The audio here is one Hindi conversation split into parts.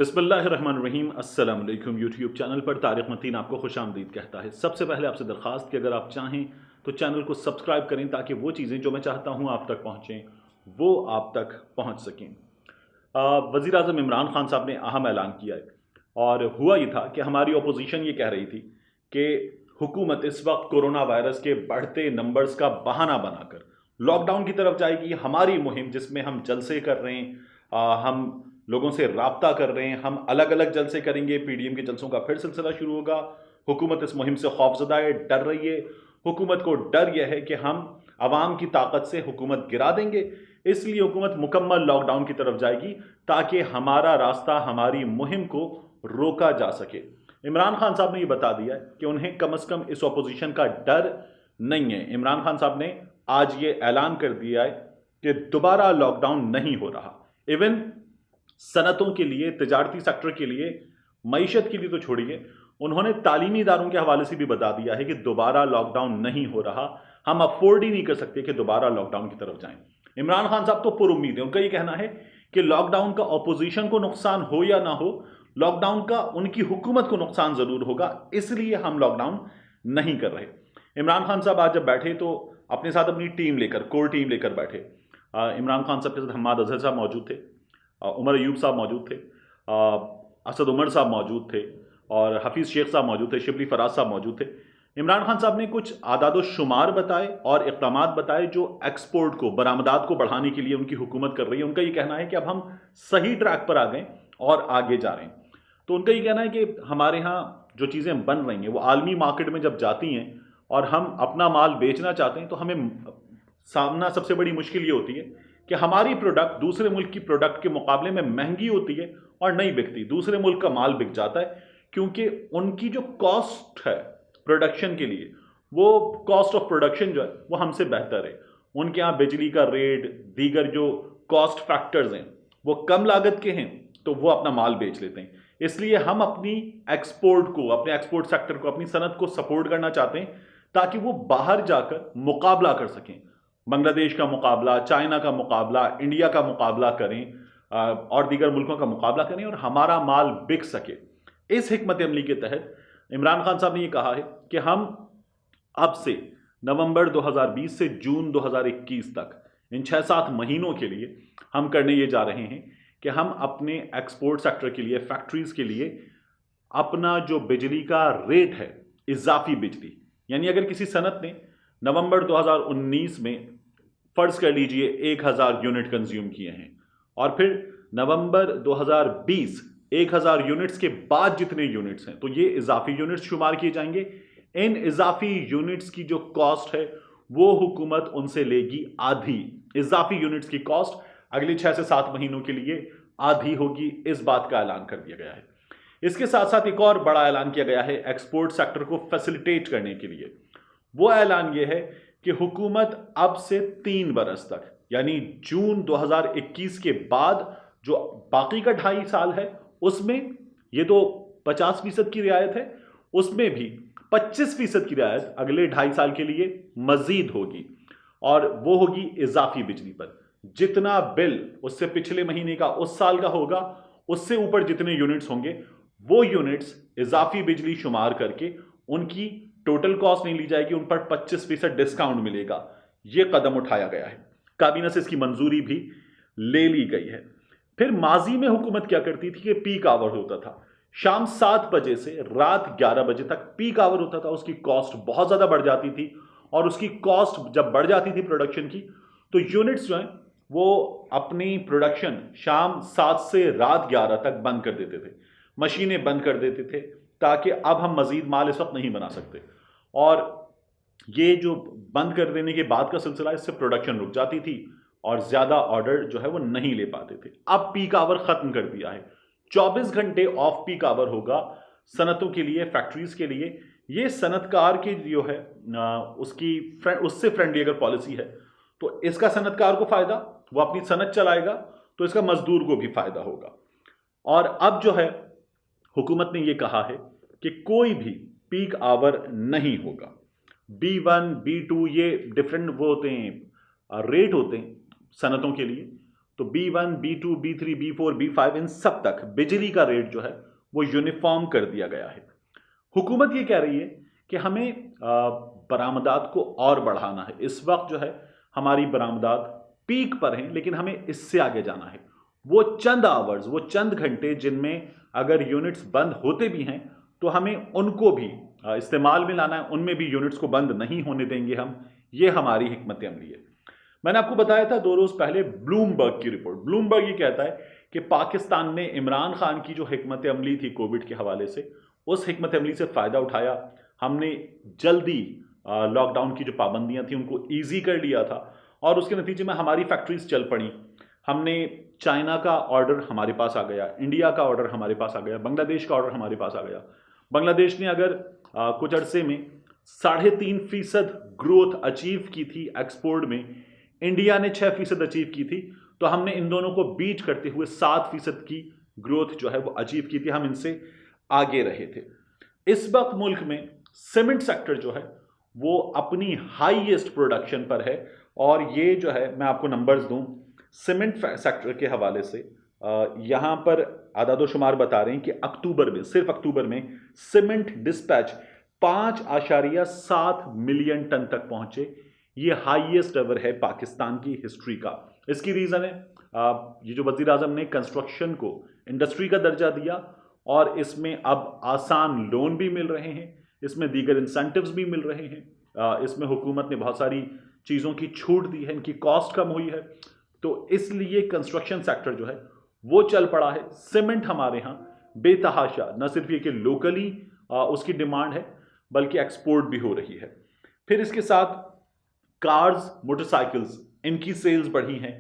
बिस्मिल्लाहिर्रहमानिर्रहीम। अस्सलाम वालेकुम। यूट्यूब चैनल पर तारिक मतीन आपको खुशामदीद कहता है। सबसे पहले आपसे दरख्वास्त कि अगर आप चाहें तो चैनल को सब्सक्राइब करें ताकि वो चीज़ें जो मैं चाहता हूँ आप तक पहुँचें वो आप तक पहुँच सकें। वज़ीर आज़म इमरान खान साहब ने अहम ऐलान किया है और हुआ ये था कि हमारी अपोजिशन ये कह रही थी कि हुकूमत इस वक्त कोरोना वायरस के बढ़ते नंबर्स का बहाना बनाकर लॉकडाउन की तरफ जाएगी। हमारी मुहिम जिसमें हम जलसे कर रहे हैं, हम लोगों से राब्ता कर रहे हैं, हम अलग अलग जलसे करेंगे, पीडीएम के जलसों का फिर सिलसिला शुरू होगा। हुकूमत इस मुहिम से खौफजदा है, डर रही है। हुकूमत को डर यह है कि हम अवाम की ताकत से हुकूमत गिरा देंगे, इसलिए हुकूमत मुकम्मल लॉकडाउन की तरफ जाएगी ताकि हमारा रास्ता, हमारी मुहिम को रोका जा सके। इमरान खान साहब ने यह बता दिया है कि उन्हें कम से कम इस अपोजिशन का डर नहीं है। इमरान खान साहब ने आज ये ऐलान कर दिया है कि दोबारा लॉकडाउन नहीं हो रहा। इवन सनतों के लिए, तिजारती सेक्टर के लिए, मईशत के लिए तो छोड़िए, उन्होंने तालीमी इदारों के हवाले से भी बता दिया है कि दोबारा लॉकडाउन नहीं हो रहा। हम अफोर्ड ही नहीं कर सकते कि दोबारा लॉकडाउन की तरफ जाएं। इमरान खान साहब तो पुरुम्मीद है। उनका ये कहना है कि लॉकडाउन का अपोजिशन को नुकसान हो या ना हो, लॉकडाउन का उनकी हुकूमत को नुकसान जरूर होगा, इसलिए हम लॉकडाउन नहीं कर रहे। इमरान खान साहब आज जब बैठे तो अपने साथ अपनी टीम लेकर, कोर टीम लेकर बैठे। इमरान खान साहब के साथ हम्माद अजहर साहब मौजूद थे, उमर अयूब साहब मौजूद थे, असद उमर साहब मौजूद थे और हफीज़ शेख साहब मौजूद थे, शिबली फराज साहब मौजूद थे। इमरान खान साहब ने कुछ आदाद शुमार बताए और इक़दामात बताए जो एक्सपोर्ट को, बरामदात को बढ़ाने के लिए उनकी हुकूमत कर रही है। उनका ये कहना है कि अब हम सही ट्रैक पर आ गए और आगे जा रहे हैं। तो उनका ये कहना है कि हमारे यहाँ जो चीज़ें बन रही हैं वो आलमी मार्केट में जब जाती हैं और हम अपना माल बेचना चाहते हैं तो हमें सामना सबसे बड़ी मुश्किल ये होती है कि हमारी प्रोडक्ट दूसरे मुल्क की प्रोडक्ट के मुकाबले में महंगी होती है और नहीं बिकती। दूसरे मुल्क का माल बिक जाता है क्योंकि उनकी जो कॉस्ट है प्रोडक्शन के लिए, वो कॉस्ट ऑफ प्रोडक्शन जो है वो हमसे बेहतर है। उनके यहाँ बिजली का रेट, दीगर जो कॉस्ट फैक्टर्स हैं वो कम लागत के हैं, तो वो अपना माल बेच लेते हैं। इसलिए हम अपनी एक्सपोर्ट को, अपने एक्सपोर्ट सेक्टर को, अपनी सनत को सपोर्ट करना चाहते हैं ताकि वो बाहर जाकर मुकाबला कर सकें। बांग्लादेश का मुकाबला, चाइना का मुकाबला, इंडिया का मुकाबला करें और दीगर मुल्कों का मुकाबला करें और हमारा माल बिक सके। इस हिकमत अमली के तहत इमरान खान साहब ने यह कहा है कि हम अब से नवंबर 2020 से जून 2021 तक, इन 6-7 महीनों के लिए हम करने ये जा रहे हैं कि हम अपने एक्सपोर्ट सेक्टर के लिए, फैक्ट्रीज के लिए अपना जो बिजली का रेट है, इजाफी बिजली, यानी अगर किसी सनत ने नवंबर 2019 में फर्ज कर लीजिए 1000 यूनिट कंज्यूम किए हैं और फिर नवंबर 2020 1000 यूनिट्स के बाद जितने यूनिट्स हैं तो ये इजाफी यूनिट्स शुमार किए जाएंगे। इन इजाफी यूनिट्स की जो कॉस्ट है वो हुकूमत उनसे लेगी आधी। इजाफी यूनिट्स की कॉस्ट अगले 6 से 7 महीनों के लिए आधी होगी। इस बात का ऐलान कर दिया गया है। इसके साथ साथ एक और बड़ा ऐलान किया गया है एक्सपोर्ट सेक्टर को फैसिलिटेट करने के लिए। वो ऐलान ये है कि हुकूमत अब से 3 बरस तक, यानी जून 2021 के बाद जो बाकी का 2.5 साल है उसमें, ये तो 50% की रियायत है, उसमें भी 25% की रियायत अगले 2.5 साल के लिए मजीद होगी और वो होगी इजाफी बिजली पर। जितना बिल उससे पिछले महीने का, उस साल का होगा, उससे ऊपर जितने यूनिट्स होंगे वो यूनिट्स इजाफी बिजली शुमार करके उनकी टोटल कॉस्ट नहीं ली जाएगी, उन पर 25% डिस्काउंट मिलेगा। यह कदम उठाया गया है। काबीना से इसकी मंजूरी भी ले ली गई है। फिर माजी में हुकूमत क्या करती थी कि पीक आवर होता था, शाम 7 बजे से रात 11 बजे तक पीक आवर होता था। उसकी कॉस्ट बहुत ज्यादा बढ़ जाती थी और उसकी कॉस्ट जब बढ़ जाती थी प्रोडक्शन की, तो यूनिट्स जो हैं वो अपनी प्रोडक्शन शाम 7 से रात 11 तक बंद कर देते थे, मशीनें बंद कर देते थे ताकि अब हम मजीद माल इस वक्त नहीं बना सकते। और ये जो बंद कर देने के बाद का सिलसिला, इससे प्रोडक्शन रुक जाती थी और ज्यादा ऑर्डर जो है वो नहीं ले पाते थे। अब पीक आवर खत्म कर दिया है। 24 घंटे ऑफ पीक आवर होगा सनतों के लिए, फैक्ट्रीज के लिए। ये सनतकार की जो है उससे फ्रेंडली अगर पॉलिसी है तो इसका सनतकार को फायदा, वो अपनी सनत चलाएगा, तो इसका मजदूर को भी फायदा होगा। और अब जो है हुकूमत ने ये कहा है कि कोई भी पीक आवर नहीं होगा। B1, B2 ये डिफरेंट वो होते हैं, रेट होते हैं सनतों के लिए। तो B1, B2, B3, B4, B5 इन सब तक बिजली का रेट जो है वो यूनिफॉर्म कर दिया गया है। हुकूमत ये कह रही है कि हमें बरामदात को और बढ़ाना है। इस वक्त जो है हमारी बरामदात पीक पर हैं, लेकिन हमें इससे आगे जाना है। वो चंद आवर्स, वो चंद घंटे जिनमें अगर यूनिट्स बंद होते भी हैं तो हमें उनको भी इस्तेमाल में लाना है, उनमें भी यूनिट्स को बंद नहीं होने देंगे हम। ये हमारी हिकमत अमली है। मैंने आपको बताया था 2 रोज पहले ब्लूमबर्ग की रिपोर्ट। ब्लूमबर्ग ये कहता है कि पाकिस्तान ने इमरान खान की जो हिकमत अमली थी कोविड के हवाले से, उस हिकमत अमली से फ़ायदा उठाया। हमने जल्दी लॉकडाउन की जो पाबंदियां थी उनको ईजी कर लिया था और उसके नतीजे में हमारी फैक्ट्रीज चल पड़ी। हमने चाइना का ऑर्डर हमारे पास आ गया, इंडिया का ऑर्डर हमारे पास आ गया, बांग्लादेश का ऑर्डर हमारे पास आ गया। बांग्लादेश ने अगर कुछ अरसे में 3.5% ग्रोथ अचीव की थी एक्सपोर्ट में, इंडिया ने 6% अचीव की थी, तो हमने इन दोनों को बीट करते हुए 7% की ग्रोथ जो है वो अचीव की थी। हम इनसे आगे रहे थे। इस वक्त मुल्क में सीमेंट सेक्टर जो है वो अपनी हाईएस्ट प्रोडक्शन पर है और ये जो है मैं आपको नंबर्स दूं सीमेंट सेक्टर के हवाले से। यहां पर आदादोशुमार बता रहे हैं कि अक्टूबर में, सिर्फ अक्टूबर में ये डिस्पैच 5.7 मिलियन टन तक पहुंचे। ये हाईएस्ट एवर है पाकिस्तान की हिस्ट्री का। इसकी रीजन है ये जो वजीर आजम ने कंस्ट्रक्शन को इंडस्ट्री का दर्जा दिया और इसमें अब आसान लोन भी मिल रहे हैं, इसमें दीगर इंसेंटिव्स भी मिल रहे हैं, इसमें हुकूमत ने बहुत सारी चीज़ों की छूट दी है, इनकी कॉस्ट कम हुई है, तो इसलिए कंस्ट्रक्शन सेक्टर जो है वो चल पड़ा है। सीमेंट हमारे यहाँ बेतहाशा, न सिर्फ ये कि लोकली उसकी डिमांड है बल्कि एक्सपोर्ट भी हो रही है। फिर इसके साथ कार्स, मोटरसाइकिल्स, इनकी सेल्स बढ़ी हैं।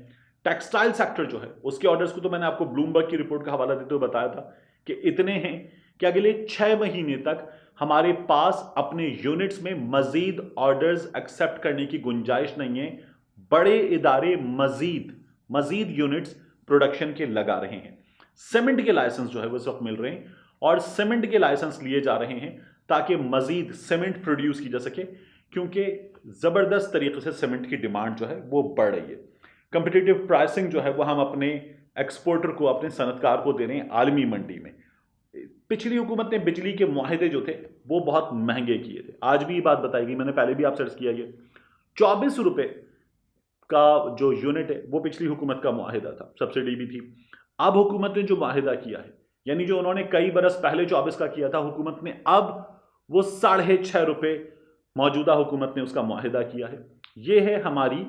टेक्सटाइल सेक्टर जो है उसके ऑर्डर्स को तो मैंने आपको ब्लूमबर्ग की रिपोर्ट का हवाला देते हुए बताया था कि इतने हैं कि अगले 6 महीने तक हमारे पास अपने यूनिट्स में मजीद ऑर्डर्स एक्सेप्ट करने की गुंजाइश नहीं है। बड़े इदारे मजीद यूनिट्स प्रोडक्शन के लगा रहे हैं। सीमेंट के लाइसेंस जो है वो इस वक्त मिल रहे हैं और सीमेंट के लाइसेंस लिए जा रहे हैं ताकि मजीद सीमेंट प्रोड्यूस की जा सके, क्योंकि ज़बरदस्त तरीके से सीमेंट की डिमांड जो है वो बढ़ रही है। कंपिटिटिव प्राइसिंग जो है वो हम अपने एक्सपोर्टर को, अपने सनतकार को दे रहे हैं आलमी मंडी में। पिछली हुकूमत ने बिजली के मुआहदे जो थे वो बहुत महंगे किए थे। आज भी ये बात बताई गई, मैंने पहले भी आपसे अर्ज किया, ये 24 रुपए का जो यूनिट है वो पिछली हुकूमत का मुआहदा था, सब्सिडी भी थी। अब हुकूमत ने जो मुआहदा किया है, यानी जो उन्होंने कई बरस पहले 24 का किया था, हुकूमत ने अब वो 6.5 रुपए मौजूदा हुकूमत ने उसका मुआहदा किया है। ये है हमारी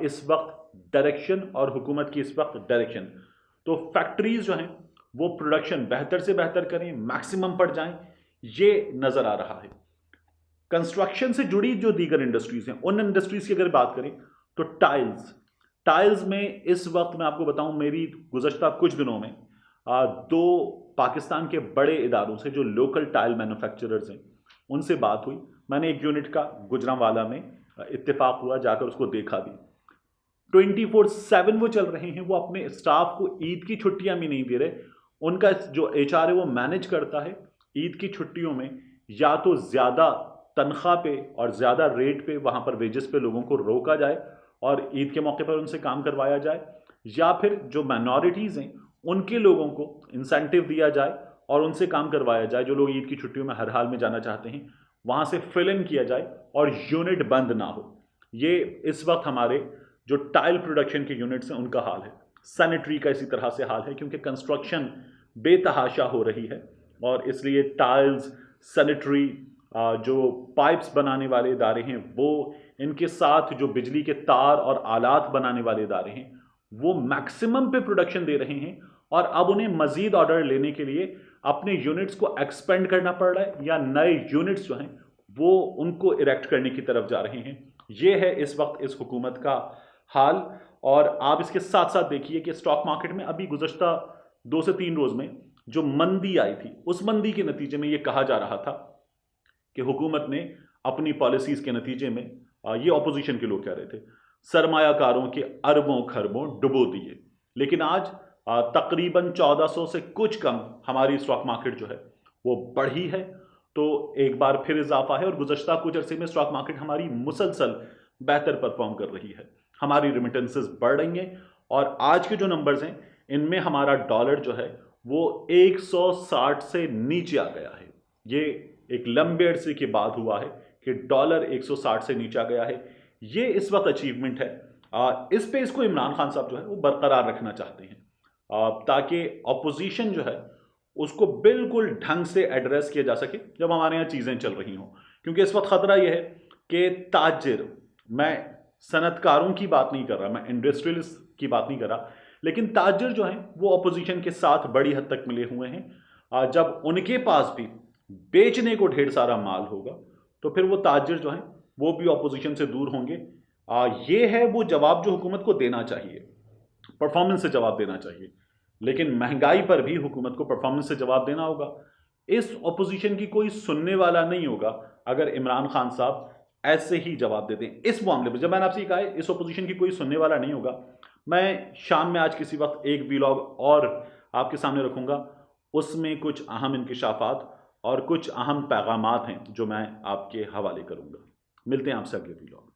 इस वक्त डायरेक्शन और हुकूमत की इस वक्त डायरेक्शन। तो फैक्ट्रीज जो हैं वो प्रोडक्शन बेहतर से बेहतर करें, मैक्सिमम पर जाएं, ये नजर आ रहा है। कंस्ट्रक्शन से जुड़ी जो दीगर इंडस्ट्रीज हैं, उन इंडस्ट्रीज की अगर बात करें तो टाइल्स में इस वक्त मैं आपको बताऊं, मेरी गुज़श्ता कुछ दिनों में 2 पाकिस्तान के बड़े इदारों से जो लोकल टाइल मैन्युफैक्चरर्स हैं उनसे बात हुई। मैंने एक यूनिट का गुजरांवाला में इत्तेफाक हुआ, जाकर उसको देखा भी। 24/7 वो चल रहे हैं। वो अपने स्टाफ को ईद की छुट्टियां भी नहीं दे रहे। उनका जो HR है वो मैनेज करता है ईद की छुट्टियों में या तो ज़्यादा तनख्वाह पे और ज़्यादा रेट पे, वहाँ पर वेजेस पे लोगों को रोका जाए और ईद के मौके पर उनसे काम करवाया जाए, या फिर जो माइनॉरिटीज़ हैं उनके लोगों को इंसेंटिव दिया जाए और उनसे काम करवाया जाए। जो लोग ईद की छुट्टियों में हर हाल में जाना चाहते हैं वहाँ से फिल इन किया जाए और यूनिट बंद ना हो। ये इस वक्त हमारे जो टाइल प्रोडक्शन के यूनिट्स हैं उनका हाल है। सैनिटरी का इसी तरह से हाल है, क्योंकि कंस्ट्रक्शन बेतहाशा हो रही है और इसलिए टाइल्स, सैनिटरी, जो पाइप्स बनाने वाले इदारे हैं वो, इनके साथ जो बिजली के तार और आलात बनाने वाले इदारे हैं वो मैक्सिमम पे प्रोडक्शन दे रहे हैं और अब उन्हें मजीद ऑर्डर लेने के लिए अपने यूनिट्स को एक्सपेंड करना पड़ रहा है या नए यूनिट्स जो हैं वो उनको इरेक्ट करने की तरफ जा रहे हैं। ये है इस वक्त इस हुकूमत का हाल। और आप इसके साथ साथ देखिए कि स्टॉक मार्केट में अभी गुज़श्ता 2 से 3 रोज में जो मंदी आई थी, उस मंदी के नतीजे में ये कहा जा रहा था कि हुकूमत ने अपनी पॉलिसीज के नतीजे में, ये अपोजिशन के लोग कह रहे थे, सरमायाकारों के अरबों खरबों डुबो दिए। लेकिन आज तकरीबन 1400 से कुछ कम हमारी स्टॉक मार्केट जो है वो बढ़ी है। तो एक बार फिर इजाफा है और गुज़श्ता कुछ अरसे में स्टॉक मार्केट हमारी मुसलसल बेहतर परफॉर्म कर रही है। हमारी रिमिटेंसेस बढ़ रही हैं और आज के जो नंबर्स हैं इनमें हमारा डॉलर जो है वो 160 से नीचे आ गया है। ये एक लंबे अरसे के बाद हुआ है कि डॉलर 160 से नीचे आ गया है। ये इस वक्त अचीवमेंट है। इस पे इसको इमरान खान साहब जो है वो बरकरार रखना चाहते हैं, ताकि अपोजिशन जो है उसको बिल्कुल ढंग से एड्रेस किया जा सके जब हमारे यहाँ चीज़ें चल रही हों। क्योंकि इस वक्त खतरा यह है कि ताजिर, मैं सनतकारों की बात नहीं कर रहा, मैं इंडस्ट्रियलिस्ट की बात नहीं कर रहा, लेकिन ताजिर जो हैं वो अपोजिशन के साथ बड़ी हद तक मिले हुए हैं। जब उनके पास भी बेचने को ढेर सारा माल होगा तो फिर वो ताजिर जो हैं वो भी अपोजिशन से दूर होंगे। ये है वो जवाब जो हुकूमत को देना चाहिए, परफॉर्मेंस से जवाब देना चाहिए। लेकिन महंगाई पर भी हुकूमत को परफॉर्मेंस से जवाब देना होगा। इस अपोजिशन की कोई सुनने वाला नहीं होगा अगर इमरान खान साहब ऐसे ही जवाब देते हैं इस मामले पर। जब मैंने आपसे कहा है इस अपोजिशन की कोई सुनने वाला नहीं होगा, मैं शाम में आज किसी वक्त एक व्लॉग और आपके सामने रखूंगा, उसमें कुछ अहम इंकिशाफात और कुछ अहम पैगामात हैं जो मैं आपके हवाले करूंगा। मिलते हैं आपसे अगले व्लॉग।